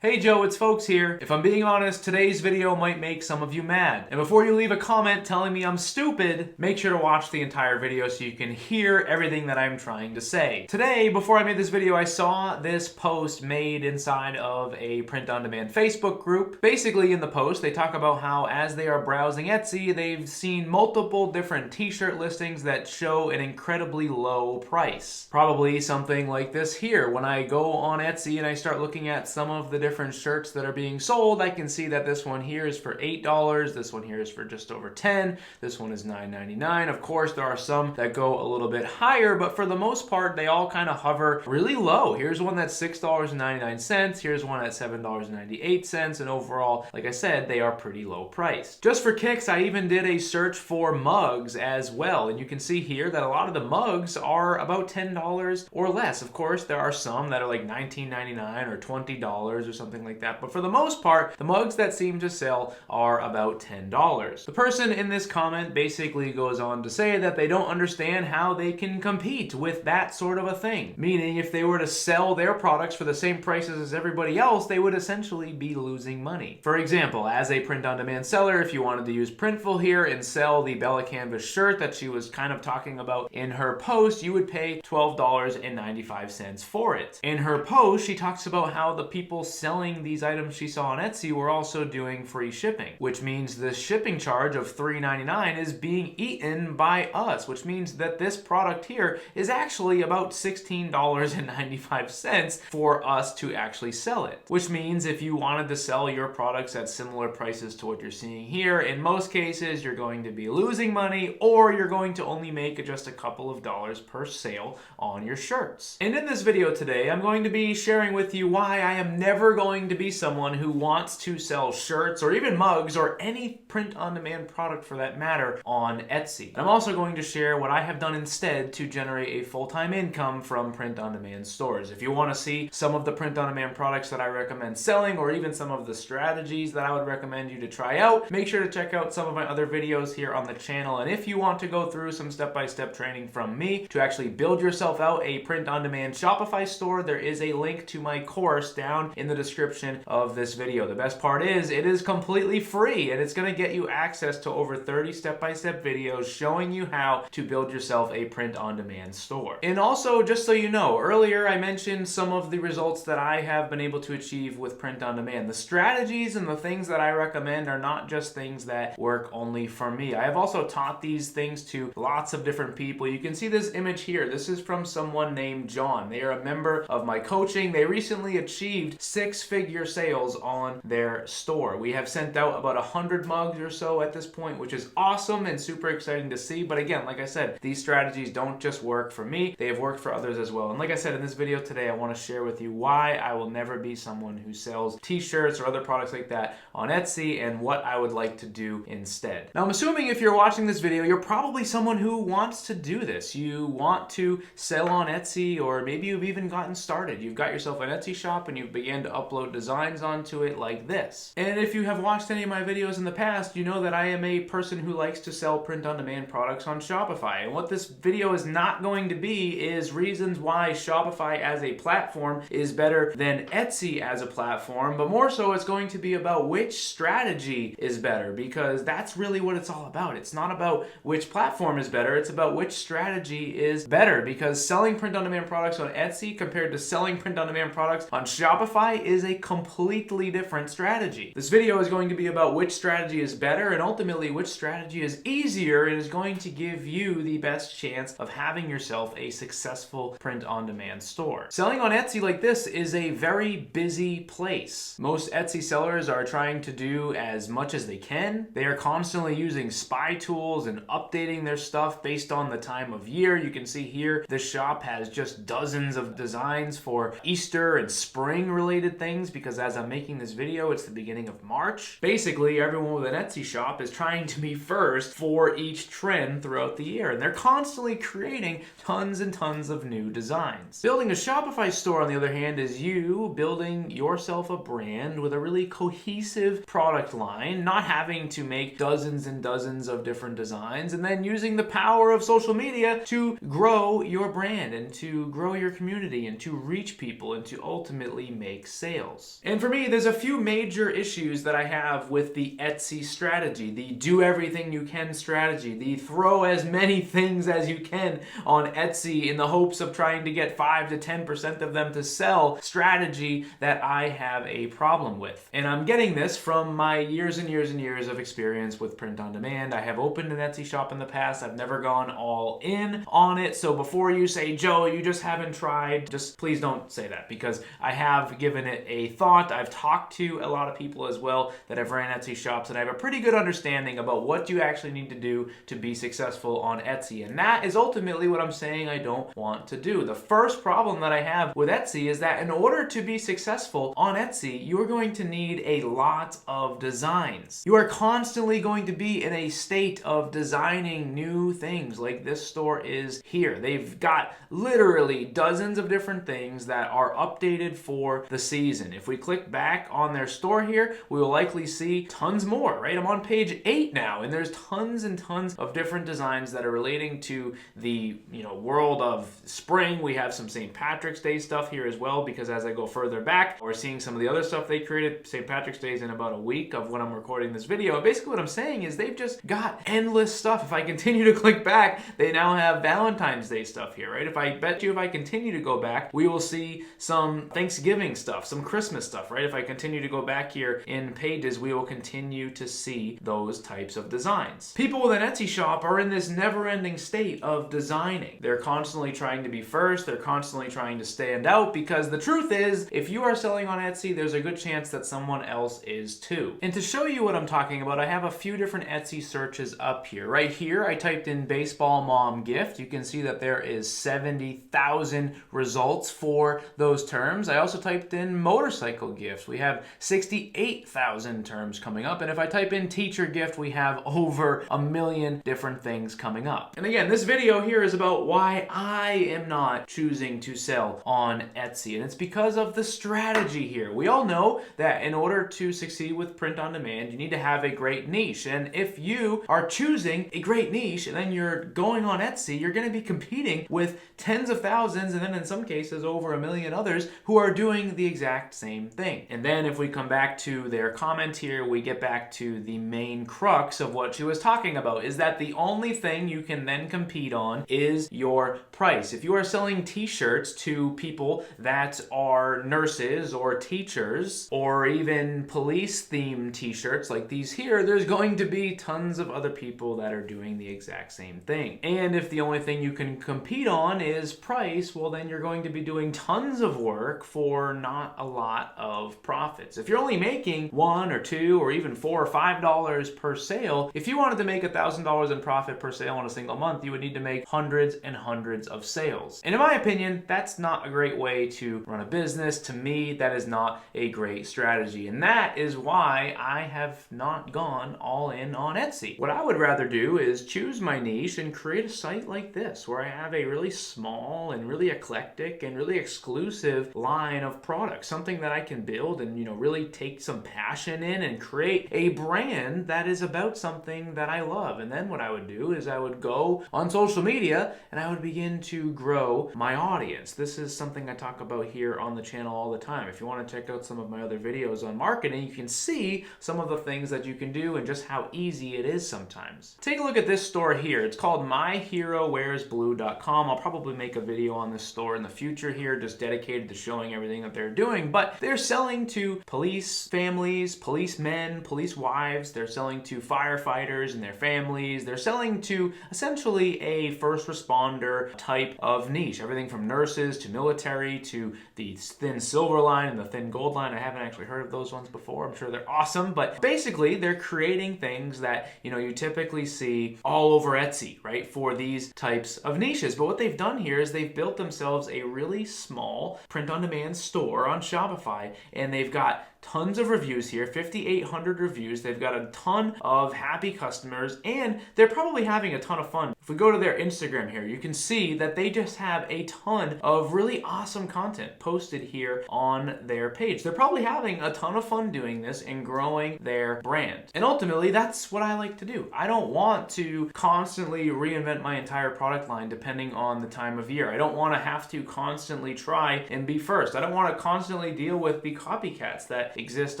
Hey Joe, it's Folks here. If I'm being honest, today's video might make some of you mad. And before you leave a comment telling me I'm stupid, make sure to watch the entire video so you can hear everything that I'm trying to say. Today, before I made this video, I saw this post made inside of a print-on-demand Facebook group. Basically, in the post, they talk about how as they are browsing Etsy, they've seen multiple different t-shirt listings that show an incredibly low price. Probably something like this here. When I go on Etsy and I start looking at some of the different shirts that are being sold, I can see that this one here is for $8, this one here is for just over $10, this one is $9.99. Of course, there are some that go a little bit higher, but for the most part, they all kind of hover really low. Here's one that's $6.99, here's one at $7.98, and overall, like I said, they are pretty low priced. Just for kicks, I even did a search for mugs as well, and you can see here that a lot of the mugs are about $10 or less. Of course, there are some that are like $19.99 or $20 or something like that, but for the most part, the mugs that seem to sell are about $10. The person in this comment basically goes on to say that they don't understand how they can compete with that sort of a thing, meaning if they were to sell their products for the same prices as everybody else, they would essentially be losing money. For example, as a print-on-demand seller, if you wanted to use Printful here and sell the Bella Canvas shirt that she was kind of talking about in her post, you would pay $12.95 for it. In her post, she talks about how the people selling these items she saw on Etsy were also doing free shipping, which means the shipping charge of $3.99 is being eaten by us, which means that this product here is actually about $16.95 for us to actually sell it, which means if you wanted to sell your products at similar prices to what you're seeing here, in most cases you're going to be losing money, or you're going to only make just a couple of dollars per sale on your shirts. And in this video today, I'm going to be sharing with you why I am never going to be someone who wants to sell shirts or even mugs or any print-on-demand product for that matter on Etsy. I'm also going to share what I have done instead to generate a full-time income from print-on-demand stores. If you want to see some of the print-on-demand products that I recommend selling, or even some of the strategies that I would recommend you to try out, make sure to check out some of my other videos here on the channel. And if you want to go through some step-by-step training from me to actually build yourself out a print-on-demand Shopify store, there is a link to my course down in the description of this video. The best part is it is completely free, and it's going to get you access to over 30 step-by-step videos showing you how to build yourself a print-on-demand store. And also, just so you know, earlier I mentioned some of the results that I have been able to achieve with print-on-demand. The strategies and the things that I recommend are not just things that work only for me. I have also taught these things to lots of different people. You can see this image here. This is from someone named John. They are a member of my coaching. They recently achieved six-figure sales on their store. We have sent out about 100 mugs or so at this point, which is awesome and super exciting to see. But again, like I said, these strategies don't just work for me, they have worked for others as well. And like I said, in this video today, I want to share with you why I will never be someone who sells t-shirts or other products like that on Etsy, and what I would like to do instead. Now, I'm assuming if you're watching this video, you're probably someone who wants to do this. You want to sell on Etsy, or maybe you've even gotten started. You've got yourself an Etsy shop and you've began to upload designs onto it like this. And if you have watched any of my videos in the past, you know that I am a person who likes to sell print-on-demand products on Shopify. And what this video is not going to be is reasons why Shopify as a platform is better than Etsy as a platform, but more so it's going to be about which strategy is better, because that's really what it's all about. It's not about which platform is better, it's about which strategy is better, because selling print-on-demand products on Etsy compared to selling print-on-demand products on Shopify is a completely different strategy. This video is going to be about which strategy is better, and ultimately which strategy is easier and is going to give you the best chance of having yourself a successful print-on-demand store. Selling on Etsy like this is a very busy place. Most Etsy sellers are trying to do as much as they can. They are constantly using spy tools and updating their stuff based on the time of year. You can see here, this shop has just dozens of designs for Easter and spring related things, because as I'm making this video, it's the beginning of March. Basically, everyone with an Etsy shop is trying to be first for each trend throughout the year, and they're constantly creating tons and tons of new designs. Building a Shopify store, on the other hand, is you building yourself a brand with a really cohesive product line, not having to make dozens and dozens of different designs, and then using the power of social media to grow your brand and to grow your community and to reach people and to ultimately make sales. sales. And for me, there's a few major issues that I have with the Etsy strategy, the do everything you can strategy, the throw as many things as you can on Etsy in the hopes of trying to get 5 to 10% of them to sell strategy that I have a problem with. And I'm getting this from my years and years and years of experience with print on demand. I have opened an Etsy shop in the past. I've never gone all in on it. So before you say, Joe, you just haven't tried, just please don't say that, because I have given it a thought. I've talked to a lot of people as well that have ran Etsy shops, and I have a pretty good understanding about what you actually need to do to be successful on Etsy. And that is ultimately what I'm saying I don't want to do. The first problem that I have with Etsy is that in order to be successful on Etsy, you are going to need a lot of designs. You are constantly going to be in a state of designing new things, like this store is here. They've got literally dozens of different things that are updated for the season. If we click back on their store here, we will likely see tons more, right? I'm on page 8 now, and there's tons and tons of different designs that are relating to the world of spring. We have some St. Patrick's Day stuff here as well, because as I go further back, we're seeing some of the other stuff they created. St. Patrick's Day is in about a week of when I'm recording this video. And basically what I'm saying is they've just got endless stuff. If I continue to click back, they now have Valentine's Day stuff here, right? If I continue to go back, we will see some Thanksgiving stuff, some Christmas stuff, right? If I continue to go back here in pages, we will continue to see those types of designs. People with an Etsy shop are in this never-ending state of designing. They're constantly trying to be first. They're constantly trying to stand out, because the truth is, if you are selling on Etsy, there's a good chance that someone else is too. And to show you what I'm talking about, I have a few different Etsy searches up here. Right here, I typed in baseball mom gift. You can see that there is 70,000 results for those terms. I also typed in motorcycle gift. We have 68,000 terms coming up. And if I type in teacher gift, we have over 1 million different things coming up. And again, this video here is about why I am not choosing to sell on Etsy. And it's because of the strategy here. We all know that in order to succeed with print on demand, you need to have a great niche. And if you are choosing a great niche and then you're going on Etsy, you're going to be competing with tens of thousands, and then in some cases over 1 million others who are doing the exact same thing. And then if we come back to their comment here, we get back to the main crux of what she was talking about, is that the only thing you can then compete on is your price. If you are selling t-shirts to people that are nurses or teachers or even police themed t-shirts like these here, there's going to be tons of other people that are doing the exact same thing. And if the only thing you can compete on is price, well then you're going to be doing tons of work for not a lot of profits. If you're only making $1 or $2 or even $4 or $5 per sale, if you wanted to make $1,000 in profit per sale in a single month, you would need to make hundreds and hundreds of sales. And in my opinion, that's not a great way to run a business. To me, that is not a great strategy. And that is why I have not gone all in on Etsy. What I would rather do is choose my niche and create a site like this, where I have a really small and really eclectic and really exclusive line of products, something that I can build and really take some passion in and create a brand that is about something that I love. And then what I would do is I would go on social media and I would begin to grow my audience. This is something I talk about here on the channel all the time. If you want to check out some of my other videos on marketing, you can see some of the things that you can do and just how easy it is sometimes. Take a look at this store here. It's called myherowearsblue.com. I'll probably make a video on this store in the future here, just dedicated to showing everything that they're doing. But they're selling to police families, policemen, police wives. They're selling to firefighters and their families. They're selling to essentially a first responder type of niche. Everything from nurses to military to the thin silver line and the thin gold line. I haven't actually heard of those ones before. I'm sure they're awesome. But basically, they're creating things that you typically see all over Etsy, right, for these types of niches. But what they've done here is they've built themselves a really small print-on-demand store on Shopify, and they've got tons of reviews here, 5,800 reviews. They've got a ton of happy customers, and they're probably having a ton of fun we go to their Instagram here, you can see that they just have a ton of really awesome content posted here on their page. They're probably having a ton of fun doing this and growing their brand. And ultimately, that's what I like to do. I don't want to constantly reinvent my entire product line depending on the time of year. I don't want to have to constantly try and be first. I don't want to constantly deal with the copycats that exist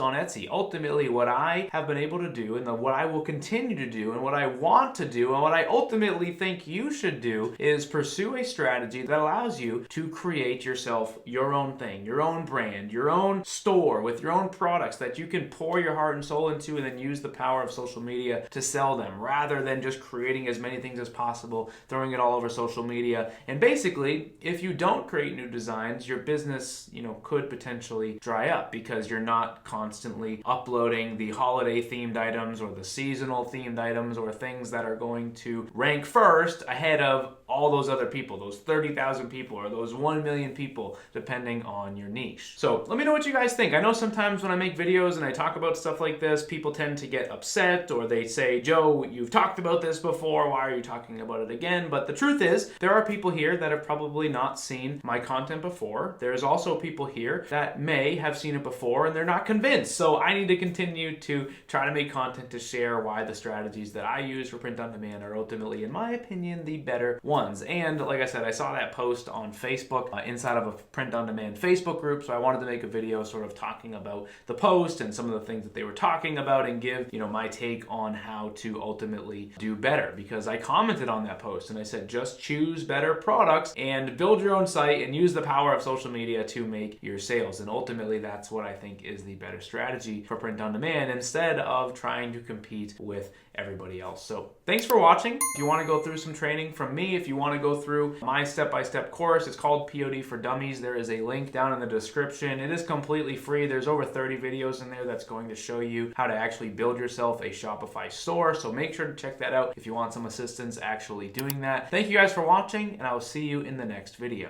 on Etsy. Ultimately, what I have been able to do and what I will continue to do and what I want to do and what I ultimately think you should do is pursue a strategy that allows you to create yourself your own thing, your own brand, your own store with your own products that you can pour your heart and soul into and then use the power of social media to sell them, rather than just creating as many things as possible, throwing it all over social media. And basically, if you don't create new designs, your business, could potentially dry up because you're not constantly uploading the holiday themed items or the seasonal themed items or things that are going to rank first ahead of all those other people, those 30,000 people or those 1 million people, depending on your niche. So let me know what you guys think. I know sometimes when I make videos and I talk about stuff like this, people tend to get upset or they say, Joe, you've talked about this before, why are you talking about it again? But the truth is, there are people here that have probably not seen my content before. There's also people here that may have seen it before and they're not convinced. So I need to continue to try to make content to share why the strategies that I use for print on demand are ultimately, in my opinion, the better ones. And like I said, I saw that post on Facebook inside of a print on demand Facebook group, so I wanted to make a video sort of talking about the post and some of the things that they were talking about and give my take on how to ultimately do better, because I commented on that post and I said just choose better products and build your own site and use the power of social media to make your sales. And ultimately that's what I think is the better strategy for print on demand instead of trying to compete with everybody else. So thanks for watching. If you want to go through some training from me, if you want to go through my step-by-step course, it's called POD for Dummies. There is a link down in the description. It is completely free. There's over 30 videos in there that's going to show you how to actually build yourself a Shopify store. So make sure to check that out if you want some assistance actually doing that. Thank you guys for watching, and I will see you in the next video.